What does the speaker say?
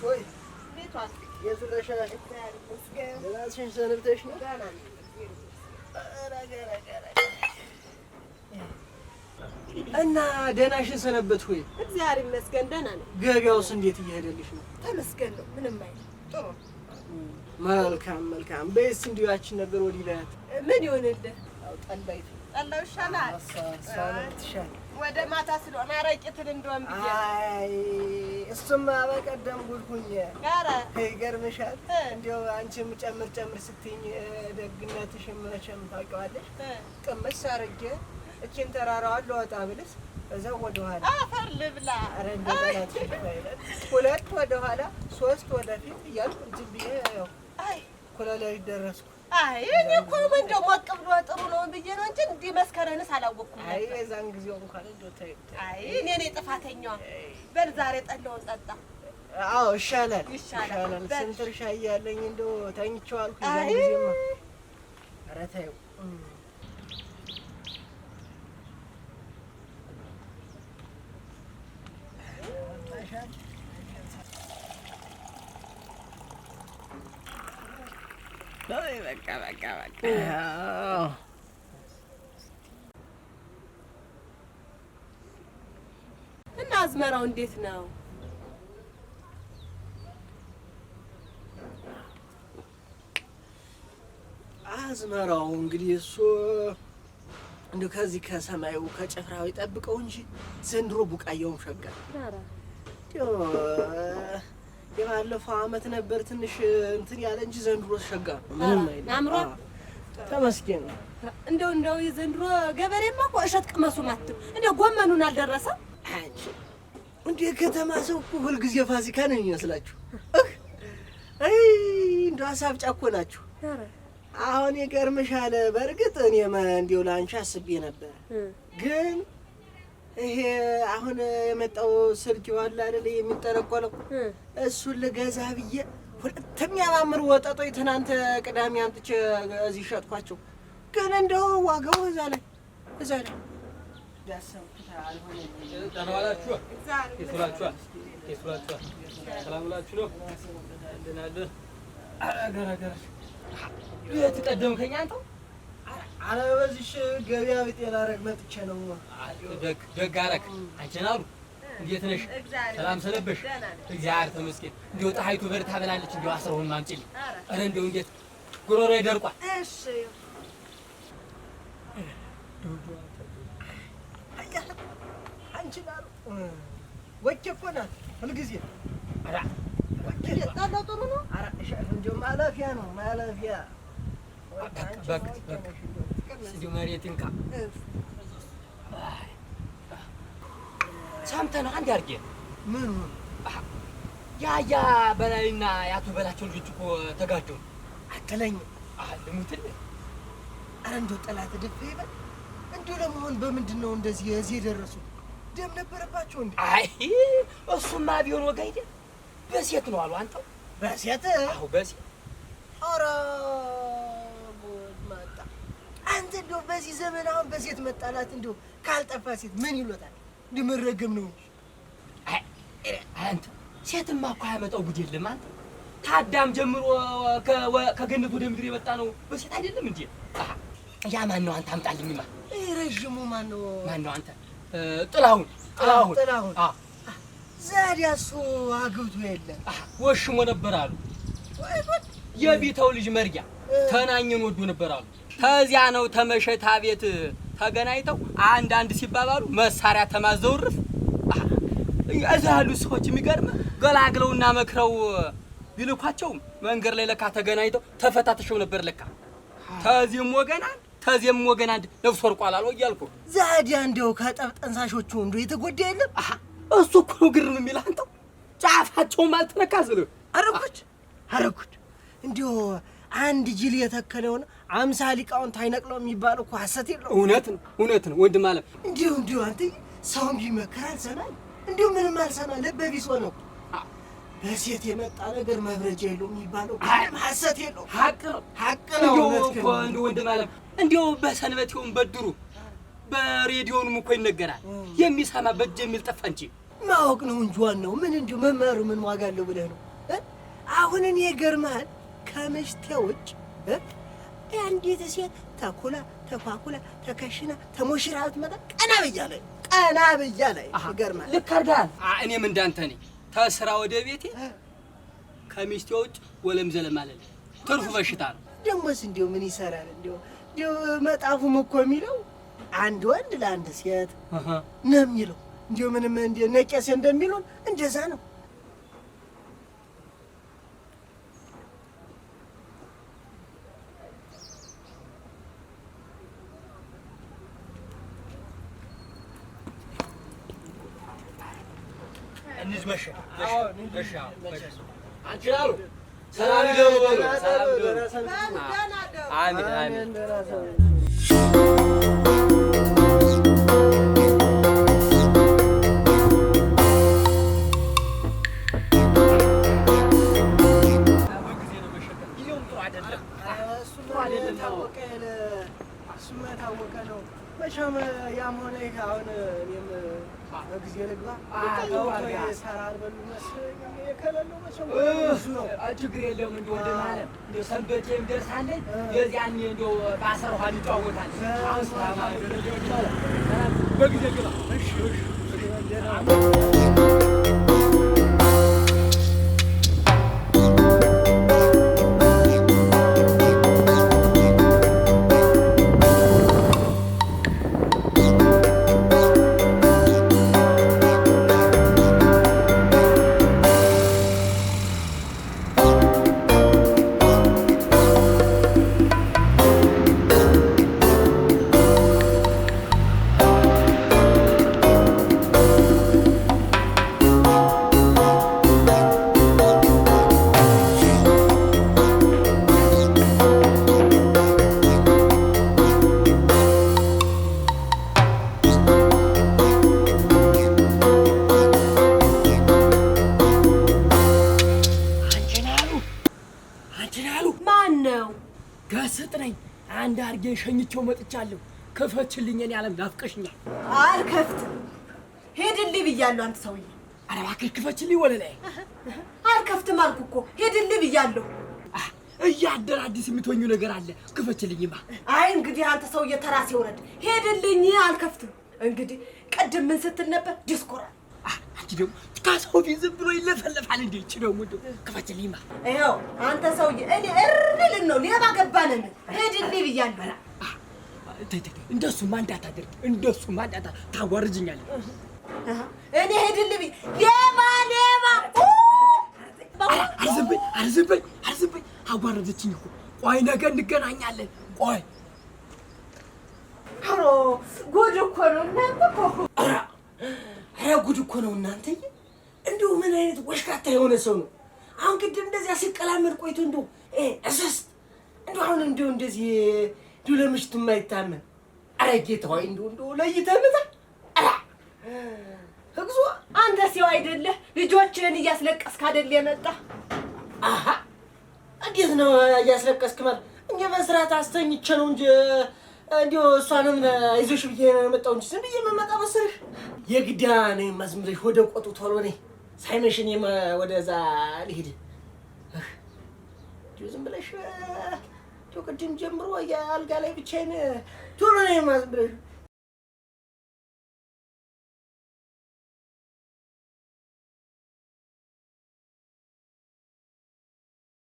ወይ ቤቷን የሱለሻሽ ለራስሽ ሰንብተሽ ነው እና ደህናሽን ሰነበት ወይ? እግዚአብሔር ይመስገን ደህና ነኝ። ገበያውስ እንዴት እየሄደልሽ ነው? ተመስገን ነው። ምንም አይደል። ጥሩ መልካም መልካም። በይስ እንዲሁ ያችን ነገር ወዲህ ላያት ምን ይሆንልህ? ጠላይቱ ጠላው ይሻላል። ትሻል ወደ ማታ ስለሆነ አረቂትን እንደውም ብዬ አይ እሱማ በቀደም ጉድኩኝ። ኧረ ይገርምሻል። እንዲያው አንቺም ጨምር ስትይኝ ደግነትሽን መቼም ታውቂዋለሽ። ቅምስ አድርጌ እቺን ተራራዋን ልወጣ ብልስ እዛው ወደኋላ አፈር ልብላ። ኧረ እንደው በእናትሽ ሁለት ወደኋላ ሶስት ወደፊት እያልኩ እንትን ብዬ ያው ኩለላይ ደረስኩ። አይ እኔ እኮ እንደው ሞቅ ብሎ ጥሩ ነው ብዬ ነው እንጂ እንዲህ መስከረንስ አላወቅኩም። አይ የዛን ጊዜው እንኳን እንደው ተይ። አይ እኔ ነኝ ጥፋተኛዋ። በል ዛሬ ጠላውን ጠጣ። አዎ ይሻላል። ስንት እርሻ እያለኝ እንደው ተኝቼው አልኩ። የዛን ጊዜማ ኧረ ተይው። በቃ እና አዝመራው እንዴት ነው? አዝመራው እንግዲህ እሱ እንደው ከዚህ ከሰማዩ ከጨፍራው ይጠብቀው እንጂ ዘንድሮ ቡቃያውን ሸጋ የባለፈው ዓመት ነበር ትንሽ እንትን ያለ እንጂ ዘንድሮ ሸጋ ምንም አይደለም። አምሮ ተመስገን ነው። እንደው የዘንድሮ ገበሬማ እኮ እሸት ቅመሱ ማትም እንደው ጎመኑን አልደረሰም። አንቺ እንደ ከተማ ሰው እኮ ሁልጊዜ ፋሲካ ነው የሚመስላችሁ። አይ እንደው ሀሳብ ጫኮ ናችሁ። አሁን ይገርምሻል። በእርግጥ እኔም እንደው ላንቺ አስቤ ነበር፣ ግን ይሄ አሁን የመጣው ስልክ ይዋል አይደል የሚጠረቆለው እሱን ልገዛ ብዬ ሁለት የሚያማምሩ ወጠጦች ትናንት ቅዳሜ አምጥቼ እዚህ ሸጥኳቸው። ግን እንደው ዋጋው እዛ ላይ ያሰብኩት አልሆነም። ተናዋላችሁ ይስራችሁ ሰላም ብላችሁ ነው እንደናለን አገራገር የተቀደምከኝ አንተው አረ በዚህ ገበያ ቤት ላረግ መጥቼ ነው። ደግ አረክ አንቺን አሉ እንዴት ነሽ? ሰላም ሰነበሽ? እግዚአብሔር ተመስገን። እንደው ፀሐይቱ በርታ ብላለች። እንደው አስረውን ማምጪልኝ። አረ እንደው እንዴት ጉሮሮዬ ደርቋል። እሺ አንቺን አሉ ወጭ እኮ ናት ሁልጊዜ። አረ ጠላው ጥሩ ነው። አረ እንደው ማለፊያ ነው ማለፊያ። በቃ እንደው መሬትን ካ ሰምተህ ነው አንድ አድርጌ ምን ያ በላይና ያቱ በላቸው ልጆች እኮ ተጋዱ አትለኝ። ልሙትልህ። አረ እንደው ጠላት ደፈ ይበል። እንደው ለመሆን በምንድን ነው እንደዚህ እዚህ የደረሱ? ደም ነበረባቸው እንዴ? አይ እሱማ ቢሆን ወጋ አይደል በሴት ነው አሉ። አንተው በሴት? አዎ በሴት። ኧረ ማጣ አንተ እንደው በዚህ ዘመን አሁን በሴት መጣላት እንደው ካልጠፋ ሴት ምን ይሎታል? እንደመረገም ነው እንጂ። አይ አንተ ሴትማ እኮ ያመጣው ጉድ የለም። አንተ ታዳም ጀምሮ ከገነት ወደ ምድር የመጣ ነው በሴት አይደለም እንዴ? ያ ማን ነው? አንተ አምጣልኝማ። ረዥሙ ማን ነው? አንተ ጥላሁን። አዎ ዛዲያ እሱ አግብቶ የለም ወሽሞ ነበር አሉ። የቢተው ልጅ መርጊያ ተናኘን ወዶ ነበር አሉ። ከዚያ ነው ተመሸታ ቤት ተገናኝተው አንድ ሲባባሉ መሳሪያ ተማዘውርፍ እዛ ያሉ ሰዎች የሚገርም ገላግለውና መክረው ቢልኳቸው መንገድ ላይ ለካ ተገናኝተው ተፈታተሽው ነበር ለካ። ተዚህም ወገን አንድ ነፍስ ወርቋል አለው እያልኩ ዛዲያ እንደው ከጠብ ጠንሳሾቹ እንደው የተጎዳ የለም። እሱ እኮ ነው ግርም የሚል አንተው ጫፋቸውም አልተነካዝልህ። አረኩት እንደው አንድ ጅል የተከለውን 50 ሊቃውንት አይነቅለው የሚባለው እኮ ሐሰት የለው። እውነት ነው ወንድም አለም። እንደው አንተ ሰው ቢመከር አልሰማኝ። እንደው ምንም አልሰማ ለበቢስ ሆነው በሴት የመጣ ነገር መብረጃ የለው የሚባለው ሐሰት የለው። ሐቅ ነው እኮ እንደው ወንድም አለም። እንደው በሰንበቴውም በድሩ በሬዲዮንም እኮ ይነገራል። የሚሰማ በእጅ የሚል ጠፋ እንጂ ማወቅ ነው እንጂ ዋናው ምን እንደው መማሩ ምን ዋጋ አለው ብለህ ነው? አሁን እኔ ይገርምሃል ከመሽቴ ውጭ አንዲት ሴት ተኩላ ተኳኩላ ተከሽና ተሞሽራ ብትመጣ ቀና ብያለሁ ይገርምሃል። ልክ አድርገሃል። እኔም እንዳንተ ነኝ። ተስራ ወደ ቤቴ ከሚስቴ ውጭ ወለም ዘለም አለለ ትርፉ በሽታ ነው። ደሞስ እንደው ምን ይሰራል? እንደው መጣፉም እኮ የሚለው አንድ ወንድ ለአንድ ሴት ነው የሚለው። እንደው ምንም እንደ ነቄሴ እንደሚሉን እንደዛ ነው። እንዝመሽ አንቺ አሉ ሰላም ደሩ አሜን አሜን። እሱማ የታወቀ ነው። መቼም ያም ሆነ ይህ አሁን እኔም በጊዜ ልግባ ሰራር በሉ መስለኝ የከለለው መቼም እሱ ነው። ችግር የለውም። እንደው ወደ ማለት እንደው ሰንበቴም ደርሳለች። የዚያኔ እንደው በአሰር ውሃ እንጫወታለን። አሁን ስራ ማለት በጊዜ ግባ። እሺ አንድ አርጌ ሸኝቼው መጥቻለሁ። ክፈችልኝ። እኔ ዓለም ናፍቀሽኛል። አልከፍትም። ሄድልኝ ብያለሁ። አንተ ሰውዬ፣ ኧረ እባክሽ ክፈችልኝ። ወለላይ አልከፍትም አልኩ እኮ። ሄድልኝ ብያለሁ። እያደር አዲስ የምትሆኚው ነገር አለ። ክፈችልኝማ። አይ እንግዲህ አንተ ሰውዬ ተራሴ ወረድ። ሄድልኝ። አልከፍትም። እንግዲህ ቅድም ምን ስትል ነበር? ዲስኮራ አንቺ ደግሞ ከሰው ፊት ዝም ብሎ ይለፈልፋል እንዴ? እቺ ደግሞ ክፈችልኝማ። ይኸው አንተ ሰውዬ፣ እኔ እርልን ነው ሌባ ገባነን። ሄድልኝ ብያለሁ። እንደሱማ እንዳታደርጊ፣ እንደሱማ ታዋርጅኛለሽ። እኔ ሄድልኝ ሌባ አርዝብኝ አዋረደችኝ እኮ። ቆይ ነገ እንገናኛለን። ቆይ ጉድ እኮ ነው እናንተ እኮ። ኧረ ጉድ እኮ ነው እናንተ። እንደው ምን አይነት ወሽካታ የሆነ ሰው ነው? አሁን ቅድም እንደዚያ ሲቀላመድ ቆይቶ እንደው እሰስ እንደው አሁን እንደው እንደዚህ እንደው ለምሽቱ የማይታመን ኧረ ጌታ ሆይ እንደው ለይተህ ምታ። ኧረ ህግዞ አንተ ሲው አይደለ ልጆችህን እያስለቀስክ አይደል የመጣ? አሃ እንዴት ነው እያስለቀስክ ማለት? እንጂ በስርዓት አስተኝቼ ነው እንጂ እንዲሁ እሷንም አይዞሽ ብዬ ነው የመጣው እንጂ ዝም ብዬ የምመጣ መሰለሽ? የግዳ ነኝ ማዝምለሽ ወደ ቆጡ ቶሎ ነኝ ሳይመሽ እኔም ወደዛ ልሂድ። ዝም ብለሽ ቅድም ጀምሮ የአልጋ ላይ ብቻዬን ቶሎ ነኝ ማዝምለሽ